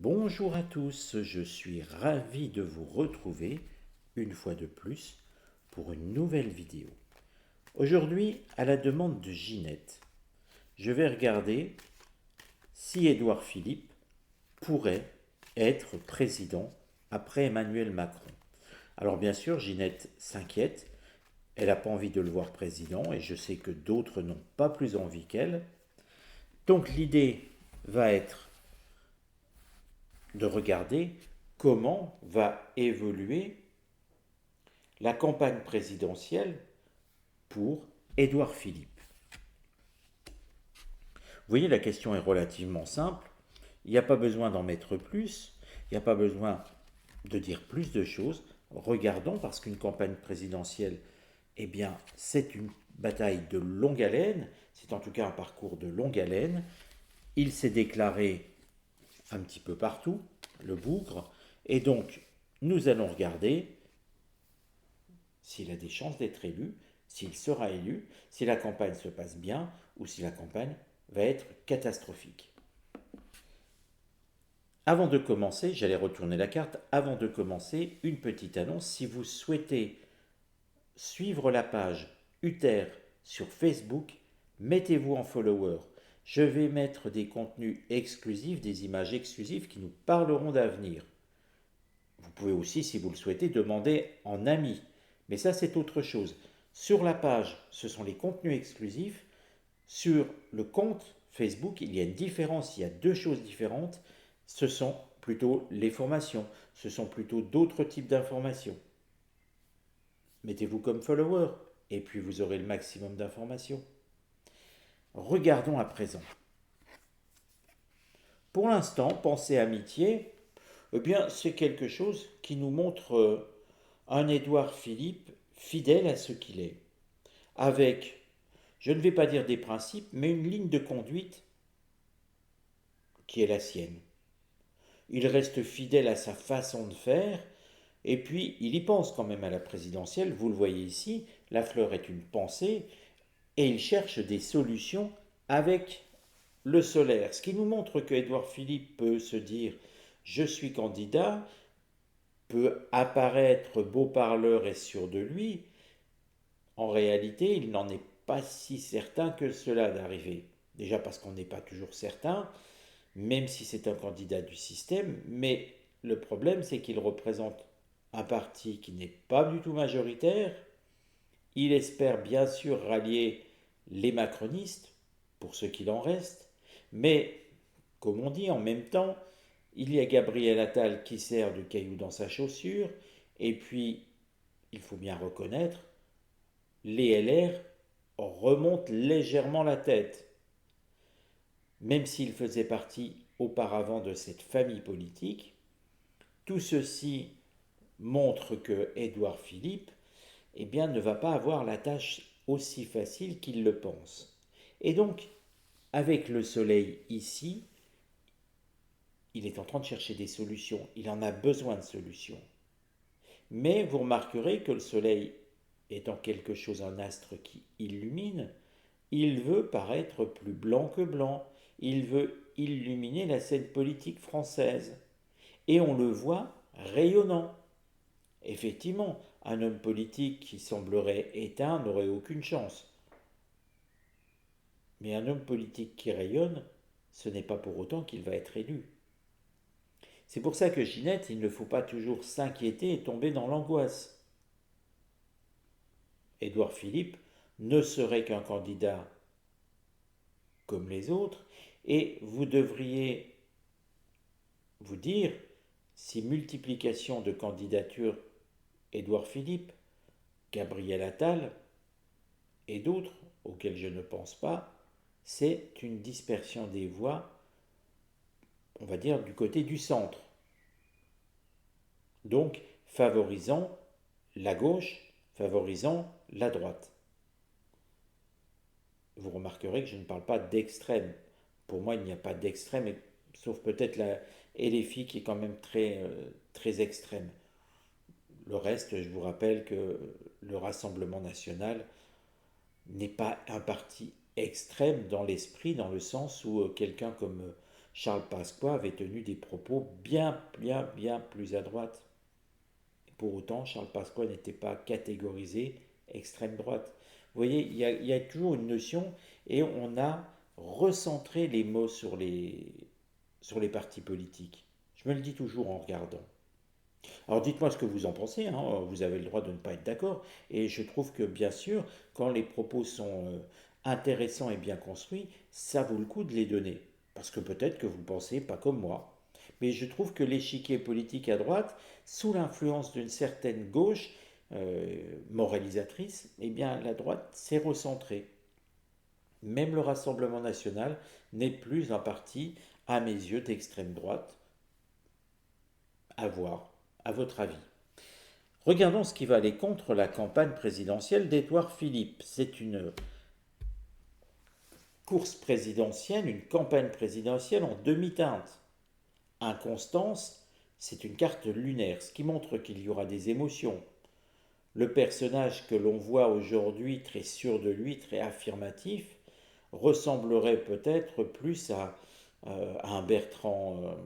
Bonjour à tous, je suis ravi de vous retrouver une fois de plus pour une nouvelle vidéo. Aujourd'hui, à la demande de Ginette, je vais regarder si Édouard Philippe pourrait être président après Emmanuel Macron. Alors bien sûr, Ginette s'inquiète, elle n'a pas envie de le voir président et je sais que d'autres n'ont pas plus envie qu'elle. Donc l'idée va être de regarder comment va évoluer la campagne présidentielle pour Édouard Philippe. Vous voyez, la question est relativement simple. Il n'y a pas besoin d'en mettre plus, il n'y a pas besoin de dire plus de choses. Regardons, parce qu'une campagne présidentielle, eh bien, c'est une bataille de longue haleine, c'est en tout cas un parcours de longue haleine. Il s'est déclaré un petit peu partout, le bougre, et donc nous allons regarder s'il a des chances d'être élu, s'il sera élu, si la campagne se passe bien ou si la campagne va être catastrophique. Avant de commencer, j'allais retourner la carte, avant de commencer, une petite annonce. Si vous souhaitez suivre la page UTER sur Facebook, mettez-vous en follower. Je vais mettre des contenus exclusifs, des images exclusives qui nous parleront d'avenir. Vous pouvez aussi, si vous le souhaitez, demander en ami. Mais ça, c'est autre chose. Sur la page, ce sont les contenus exclusifs. Sur le compte Facebook, il y a une différence, il y a deux choses différentes. Ce sont plutôt les formations, ce sont plutôt d'autres types d'informations. Mettez-vous comme follower et puis vous aurez le maximum d'informations. Regardons à présent. Pour l'instant, pensée amitié, eh bien, c'est quelque chose qui nous montre un Édouard Philippe fidèle à ce qu'il est, avec, je ne vais pas dire des principes, mais une ligne de conduite qui est la sienne. Il reste fidèle à sa façon de faire, et puis il y pense quand même à la présidentielle, vous le voyez ici, la fleur est une pensée, et il cherche des solutions avec le solaire. Ce qui nous montre que Édouard Philippe peut se dire je suis candidat, peut apparaître beau parleur et sûr de lui. En réalité, il n'en est pas si certain que cela d'arriver. Déjà parce qu'on n'est pas toujours certain, même si c'est un candidat du système, mais le problème c'est qu'il représente un parti qui n'est pas du tout majoritaire. Il espère bien sûr rallier les macronistes, pour ce qu'il en reste, mais comme on dit en même temps, il y a Gabriel Attal qui sert de caillou dans sa chaussure, et puis il faut bien reconnaître, les LR remontent légèrement la tête. Même s'ils faisaient partie auparavant de cette famille politique, tout ceci montre que Édouard Philippe ne va pas avoir la tâche aussi facile qu'il le pense. Et donc, avec le soleil ici, il est en train de chercher des solutions. Il en a besoin de solutions. Mais vous remarquerez que le soleil étant quelque chose, un astre qui illumine, il veut paraître plus blanc que blanc. Il veut illuminer la scène politique française. Et on le voit rayonnant. Effectivement, un homme politique qui semblerait éteint n'aurait aucune chance. Mais un homme politique qui rayonne, ce n'est pas pour autant qu'il va être élu. C'est pour ça que Ginette, il ne faut pas toujours s'inquiéter et tomber dans l'angoisse. Édouard Philippe ne serait qu'un candidat comme les autres, et vous devriez vous dire si multiplication de candidatures Édouard Philippe, Gabriel Attal et d'autres auxquels je ne pense pas, c'est une dispersion des voix, on va dire, du côté du centre. Donc, favorisant la gauche, favorisant la droite. Vous remarquerez que je ne parle pas d'extrême. Pour moi, il n'y a pas d'extrême, sauf peut-être la LFI qui est quand même très extrême. Le reste, je vous rappelle que le Rassemblement national n'est pas un parti extrême dans l'esprit, dans le sens où quelqu'un comme Charles Pasqua avait tenu des propos bien, bien, bien plus à droite. Pour autant, Charles Pasqua n'était pas catégorisé extrême droite. Vous voyez, il y a toujours une notion et on a recentré les mots sur les partis politiques. Je me le dis toujours en regardant. Alors dites-moi ce que vous en pensez, hein, vous avez le droit de ne pas être d'accord, et je trouve que bien sûr, quand les propos sont intéressants et bien construits, ça vaut le coup de les donner, parce que peut-être que vous pensez pas comme moi. Mais je trouve que l'échiquier politique à droite, sous l'influence d'une certaine gauche moralisatrice, eh bien la droite s'est recentrée. Même le Rassemblement national n'est plus un parti, à mes yeux, d'extrême droite. À voir, à votre avis. Regardons ce qui va aller contre la campagne présidentielle d'Édouard Philippe. C'est une course présidentielle, une campagne présidentielle en demi-teinte. Inconstance, c'est une carte lunaire, ce qui montre qu'il y aura des émotions. Le personnage que l'on voit aujourd'hui, très sûr de lui, très affirmatif, ressemblerait peut-être plus à un Bertrand.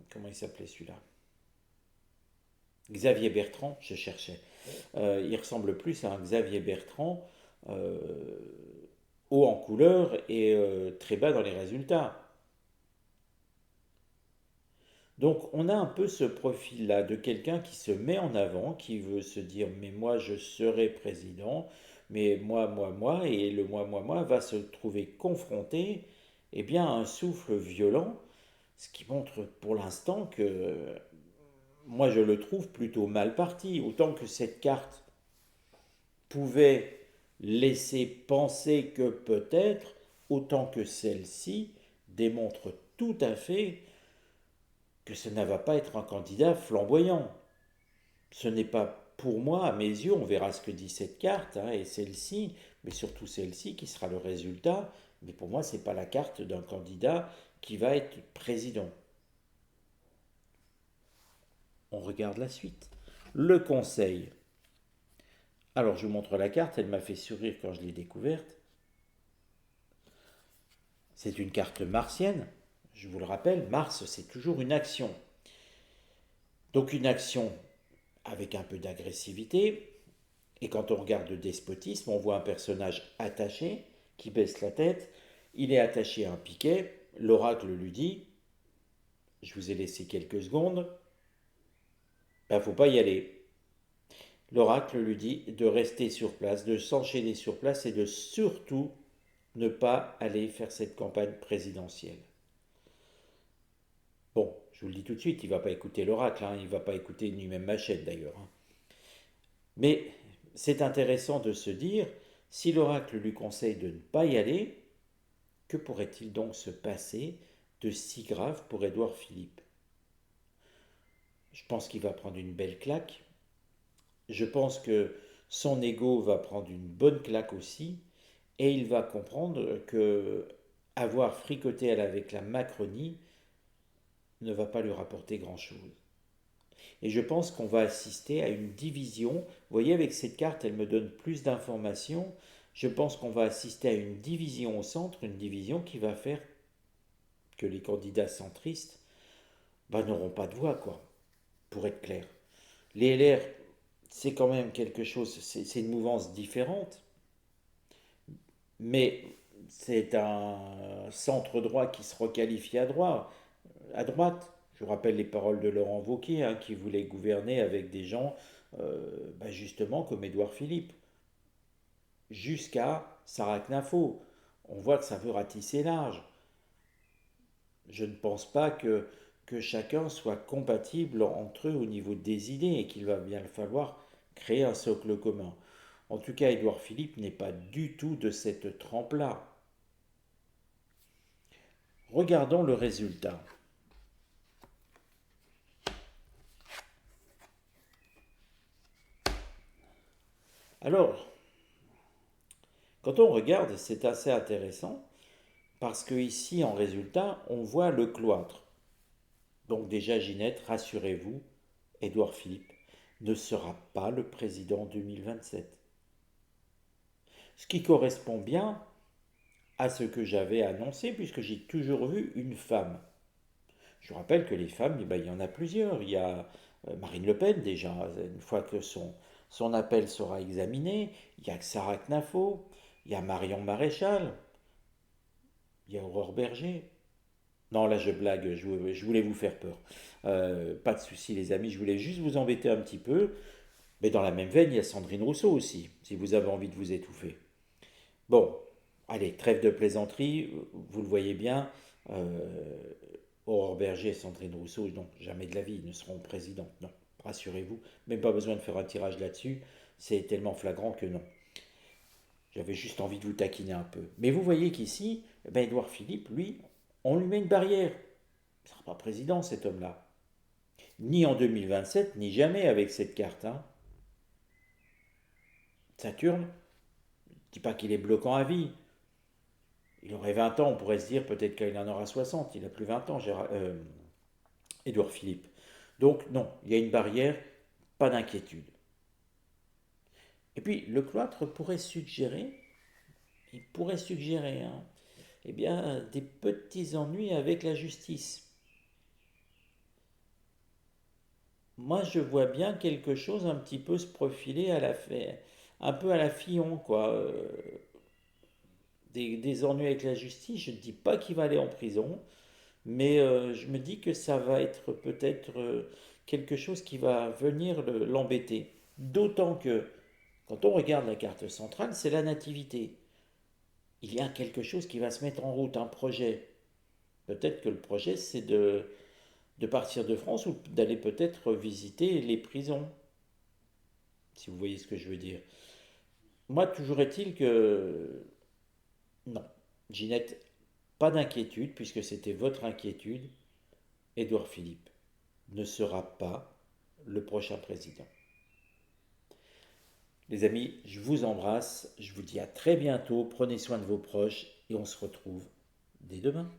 Comment il s'appelait celui-là? Xavier Bertrand, je cherchais. Il ressemble plus à un Xavier Bertrand, euh, haut en couleur et très bas dans les résultats. Donc on a un peu ce profil-là de quelqu'un qui se met en avant, qui veut se dire mais moi je serai président, mais moi, et le moi va se trouver confronté eh bien, à un souffle violent, ce qui montre pour l'instant que moi je le trouve plutôt mal parti, autant que cette carte pouvait laisser penser que peut-être, autant que celle-ci démontre tout à fait que ce ne va pas être un candidat flamboyant. Ce n'est pas pour moi, à mes yeux, on verra ce que dit cette carte, hein, et celle-ci, mais surtout celle-ci qui sera le résultat, mais pour moi, ce n'est pas la carte d'un candidat qui va être président. On regarde la suite. Le conseil. Alors je vous montre la carte, elle m'a fait sourire quand je l'ai découverte. C'est une carte martienne. Je vous le rappelle, Mars, c'est toujours une action. Donc une action avec un peu d'agressivité. Et quand on regarde le despotisme, on voit un personnage attaché qui baisse la tête. Il est attaché à un piquet. L'oracle lui dit, je vous ai laissé quelques secondes, ben faut pas y aller. L'oracle lui dit de rester sur place, de s'enchaîner sur place et de surtout ne pas aller faire cette campagne présidentielle. Bon, je vous le dis tout de suite, il ne va pas écouter l'oracle, hein, il ne va pas écouter ni même Machette d'ailleurs, hein. Mais c'est intéressant de se dire, si l'oracle lui conseille de ne pas y aller, que pourrait-il donc se passer de si grave pour Édouard Philippe? Je pense qu'il va prendre une belle claque. Je pense que son ego va prendre une bonne claque aussi. Et il va comprendre que avoir fricoté avec la Macronie ne va pas lui rapporter grand-chose. Et je pense qu'on va assister à une division. Vous voyez, avec cette carte, elle me donne plus d'informations. Je pense qu'on va assister à une division au centre, une division qui va faire que les candidats centristes n'auront pas de voix, quoi, pour être clair. Les LR, c'est quand même quelque chose, c'est une mouvance différente, mais c'est un centre droit qui se requalifie à droite. Je vous rappelle les paroles de Laurent Wauquiez, hein, qui voulait gouverner avec des gens, justement, comme Édouard Philippe, jusqu'à Sarah Knafo. On voit que ça veut ratisser large. Je ne pense pas que chacun soit compatible entre eux au niveau des idées et qu'il va bien falloir créer un socle commun. En tout cas, Édouard Philippe n'est pas du tout de cette trempe-là. Regardons le résultat. Alors, quand on regarde, c'est assez intéressant parce que ici, en résultat, on voit le cloître. Donc déjà, Ginette, rassurez-vous, Édouard Philippe ne sera pas le président 2027. Ce qui correspond bien à ce que j'avais annoncé, puisque j'ai toujours vu une femme. Je vous rappelle que les femmes, eh ben, il y en a plusieurs. Il y a Marine Le Pen déjà, une fois que son appel sera examiné. Il y a Sarah Knafo, il y a Marion Maréchal, il y a Aurore Berger. Non, là je blague, je voulais vous faire peur. Pas de souci les amis, je voulais juste vous embêter un petit peu. Mais dans la même veine, il y a Sandrine Rousseau aussi, si vous avez envie de vous étouffer. Bon, allez, trêve de plaisanterie, vous le voyez bien. euh, Aurore Berger et Sandrine Rousseau, non, jamais de la vie, ne seront présidentes, non. Rassurez-vous, même pas besoin de faire un tirage là-dessus, c'est tellement flagrant que non. J'avais juste envie de vous taquiner un peu. Mais vous voyez qu'ici, eh ben, Édouard Philippe, lui, on lui met une barrière. Il ne sera pas président, cet homme-là. Ni en 2027, ni jamais avec cette carte. Hein. Saturne, je ne dis pas qu'il est bloquant à vie. Il aurait 20 ans, on pourrait se dire peut-être qu'il en aura 60. Il a plus 20 ans, Édouard Philippe. Donc non, il y a une barrière, pas d'inquiétude. Et puis le cloître pourrait suggérer, hein, eh bien, des petits ennuis avec la justice. Moi, je vois bien quelque chose un petit peu se profiler un peu à la Fillon, quoi. Des ennuis avec la justice. Je ne dis pas qu'il va aller en prison, mais je me dis que ça va être peut-être quelque chose qui va venir l'embêter. D'autant que, quand on regarde la carte centrale, c'est la nativité. Il y a quelque chose qui va se mettre en route, un projet. Peut-être que le projet, c'est de partir de France ou d'aller peut-être visiter les prisons, si vous voyez ce que je veux dire. Moi, toujours est-il que non, Ginette, pas d'inquiétude, puisque c'était votre inquiétude. Édouard Philippe ne sera pas le prochain président. Les amis, je vous embrasse, je vous dis à très bientôt, prenez soin de vos proches et on se retrouve dès demain.